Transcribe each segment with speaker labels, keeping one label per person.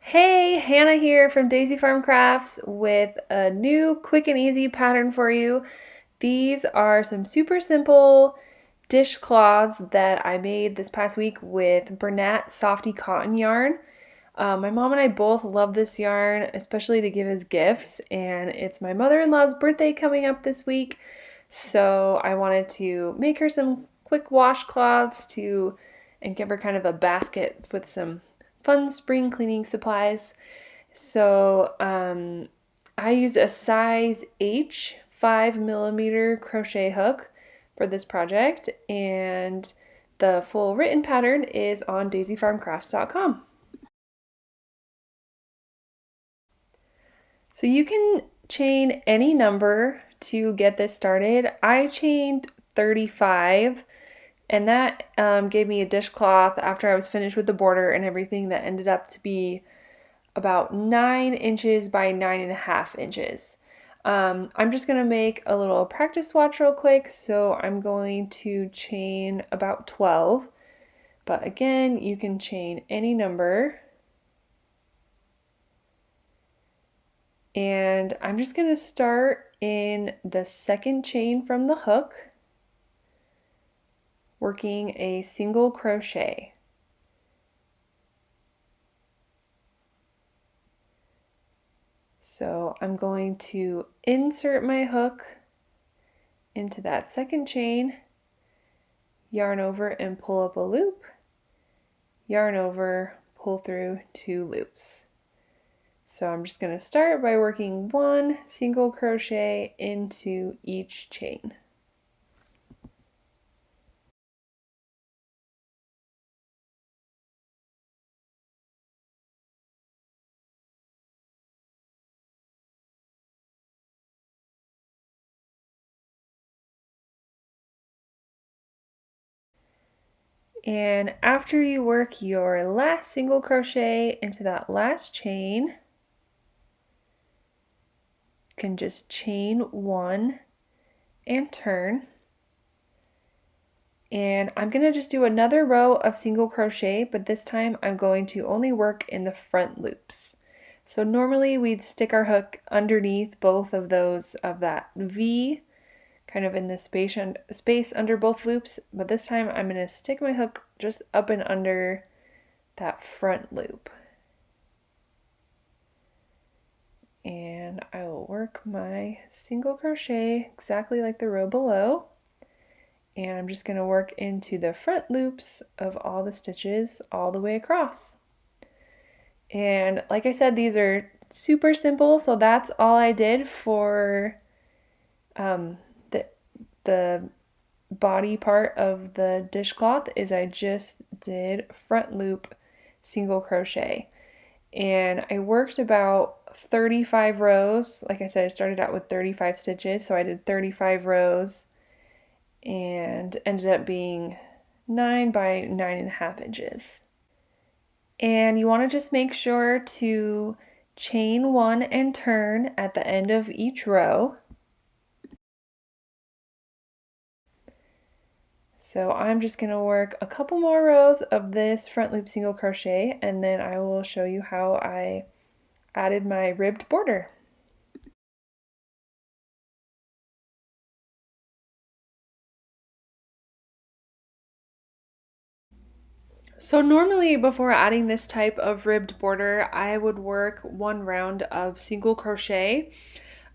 Speaker 1: Hey, Hannah here from Daisy Farm Crafts with a new quick and easy pattern for you. These are some super simple dishcloths that I made this past week with Bernat Softee Cotton yarn. My mom and I both love this yarn, especially to give as gifts, and it's my mother-in-law's birthday coming up this week, so I wanted to make her some quick washcloths and give her kind of a basket with some fun spring cleaning supplies. So I used a size H 5mm crochet hook for this project, and the full written pattern is on daisyfarmcrafts.com. So you can chain any number to get this started. I chained 35, and that gave me a dishcloth after I was finished with the border and everything that ended up to be about 9 inches by 9.5 inches. I'm just going to make a little practice swatch real quick, so I'm going to chain about 12, but again, you can chain any number. And I'm just going to start in the second chain from the hook, working a single crochet. So I'm going to insert my hook into that second chain, yarn over and pull up a loop, yarn over, pull through 2 loops. So I'm just going to start by working 1 single crochet into each chain. And after you work your last single crochet into that last chain, you can just chain 1 and turn. And I'm going to just do another row of single crochet, but this time I'm going to only work in the front loops. So normally we'd stick our hook underneath both of those of that V, kind of in the space under both loops, but this time I'm going to stick my hook just up and under that front loop. And I will work my single crochet exactly like the row below. And I'm just going to work into the front loops of all the stitches all the way across. And like I said, these are super simple, so that's all I did for the body part of the dishcloth is I just did front loop single crochet. And I worked about 35 rows. Like I said, I started out with 35 stitches, so I did 35 rows and ended up being 9 by 9.5 inches. And you want to just make sure to chain 1 and turn at the end of each row. So I'm just going to work a couple more rows of this front loop single crochet, and then I will show you how I added my ribbed border. So normally before adding this type of ribbed border, I would work 1 round of single crochet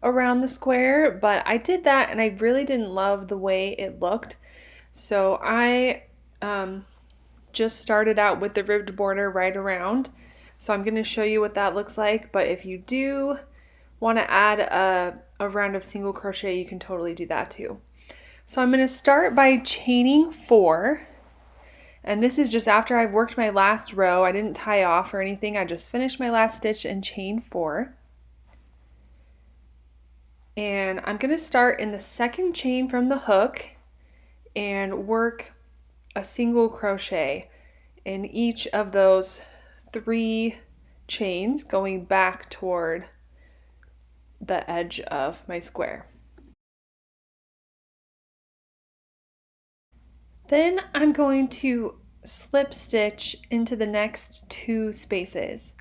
Speaker 1: around the square, but I did that and I really didn't love the way it looked. So I just started out with the ribbed border right around. So I'm going to show you what that looks like, but if you do want to add a round of single crochet, you can totally do that too. So I'm going to start by chaining 4. And this is just after I've worked my last row. I didn't tie off or anything. I just finished my last stitch and chain 4. And I'm going to start in the second chain from the hook and work a single crochet in each of those 3 chains going back toward the edge of my square. Then I'm going to slip stitch into the next 2 spaces.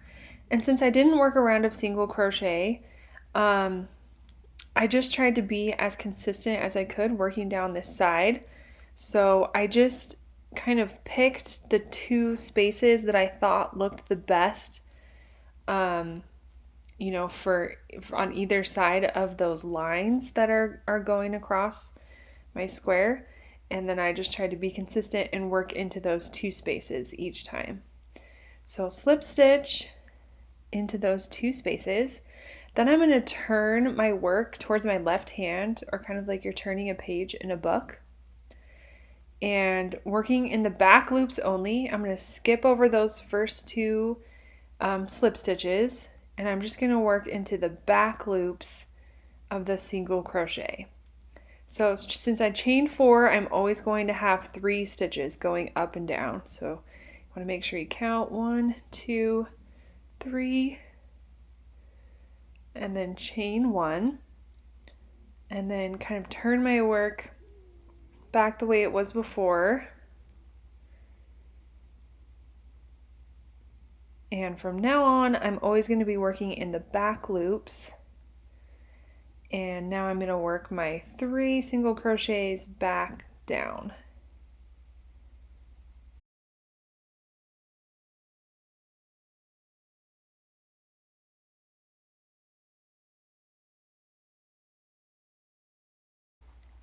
Speaker 1: And since I didn't work a round of single crochet, I just tried to be as consistent as I could working down this side. So I just kind of picked the two spaces that I thought looked the best, you know, for on either side of those lines that are going across my square. And then I just tried to be consistent and work into those two spaces each time. So slip stitch into those two spaces. Then I'm going to turn my work towards my left hand, or kind of like you're turning a page in a book. And working in the back loops only, I'm going to skip over those first two slip stitches, and I'm just going to work into the back loops of the single crochet. So since I chained 4, I'm always going to have 3 stitches going up and down. So you want to make sure you count 1, 2, 3, and then chain 1, and then kind of turn my work back the way it was before. And from now on, I'm always going to be working in the back loops. And now I'm going to work my 3 single crochets back down.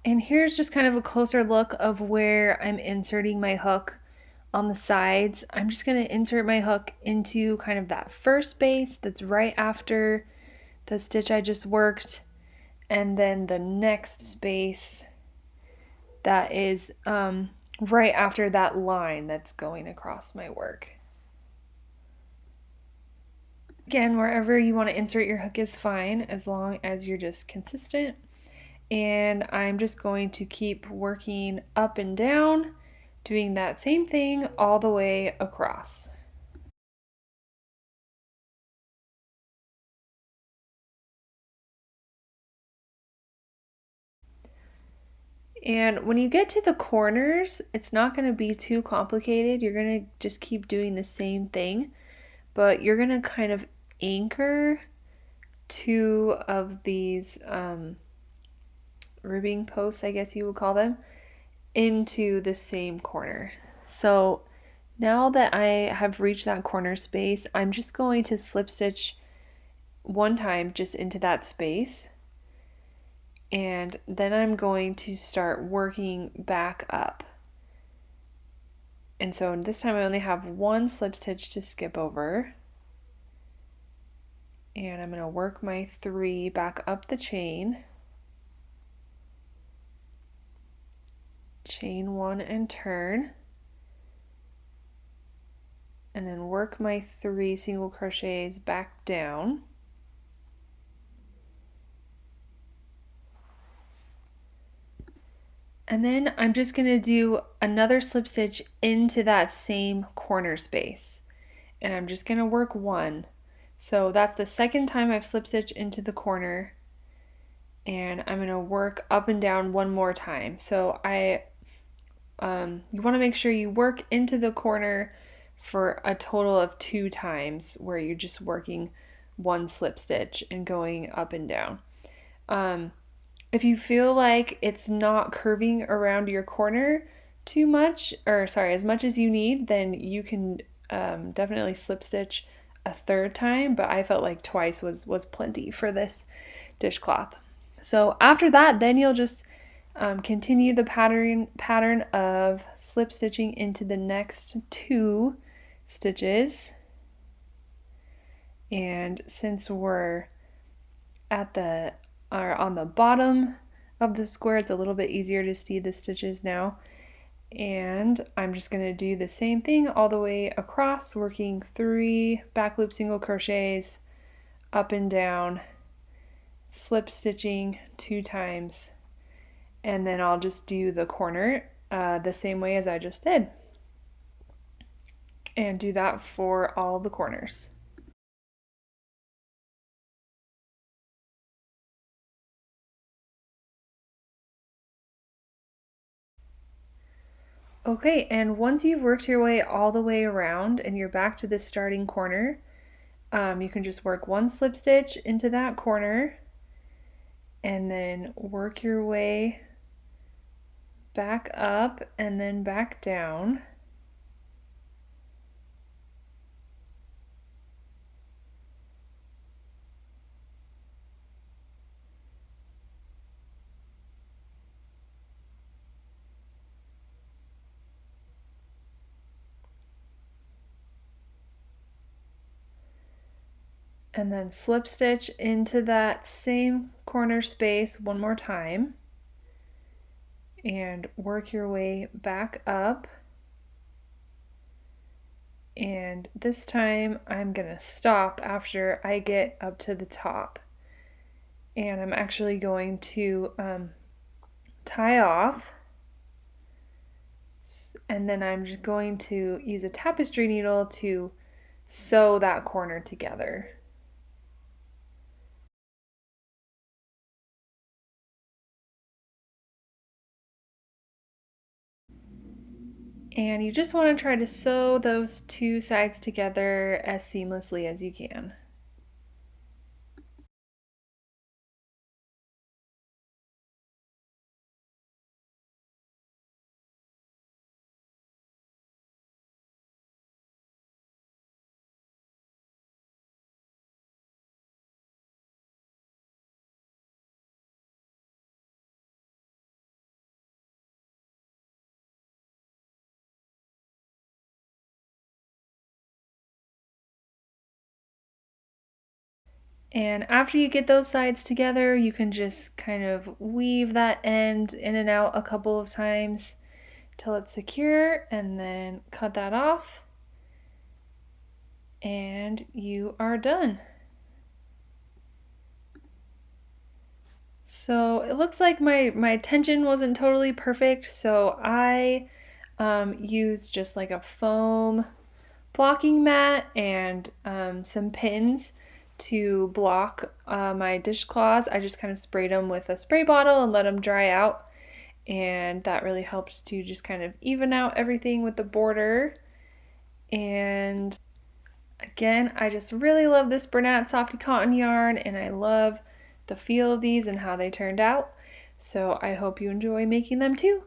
Speaker 1: And here's just kind of a closer look of where I'm inserting my hook on the sides. I'm just going to insert my hook into kind of that first space that's right after the stitch I just worked, and then the next space that is right after that line that's going across my work. Again, wherever you want to insert your hook is fine, as long as you're just consistent. And I'm just going to keep working up and down, doing that same thing all the way across. And when you get to the corners, it's not going to be too complicated. You're going to just keep doing the same thing, but you're going to kind of anchor 2 of these ribbing posts, I guess you would call them, into the same corner. So now that I have reached that corner space, I'm just going to slip stitch 1 time just into that space, and then I'm going to start working back up. And so this time I only have 1 slip stitch to skip over, and I'm going to work my 3 back up the chain, chain 1 and turn, and then work my 3 single crochets back down. And then I'm just going to do another slip stitch into that same corner space, and I'm just going to work 1. So that's the second time I've slip stitched into the corner, and I'm going to work up and down 1 more time. So you want to make sure you work into the corner for a total of 2 times, where you're just working 1 slip stitch and going up and down. If you feel like it's not curving around your corner too much, or sorry, as much as you need, then you can definitely slip stitch a 3rd time, but I felt like twice was plenty for this dishcloth. So after that, then you'll just continue the pattern of slip stitching into the next 2 stitches. And since we're on the bottom of the square, it's a little bit easier to see the stitches now. And I'm just going to do the same thing all the way across, working 3 back loop single crochets up and down, slip stitching 2 times, and then I'll just do the corner the same way as I just did, and do that for all the corners. Okay, and once you've worked your way all the way around and you're back to the starting corner, You can just work one slip stitch into that corner and then work your way back up and then back down. And then slip stitch into that same corner space one more time and work your way back up. And this time I'm gonna stop after I get up to the top, and I'm actually going to tie off, and then I'm just going to use a tapestry needle to sew that corner together. And you just want to try to sew those two sides together as seamlessly as you can. And after you get those sides together, you can just kind of weave that end in and out a couple of times till it's secure, and then cut that off, and you are done. So it looks like my tension wasn't totally perfect, so I used just like a foam blocking mat and some pins to block my dishcloths. I just kind of sprayed them with a spray bottle and let them dry out, and that really helps to just kind of even out everything with the border. And again, I just really love this Bernat Softee Cotton yarn, and I love the feel of these and how they turned out. So I hope you enjoy making them too.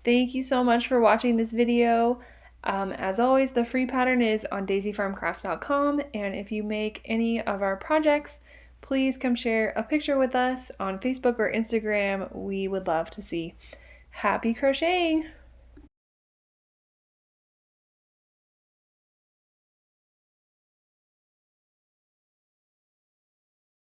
Speaker 1: Thank you so much for watching this video. As always, the free pattern is on daisyfarmcrafts.com, and if you make any of our projects, please come share a picture with us on Facebook or Instagram. We would love to see. Happy crocheting!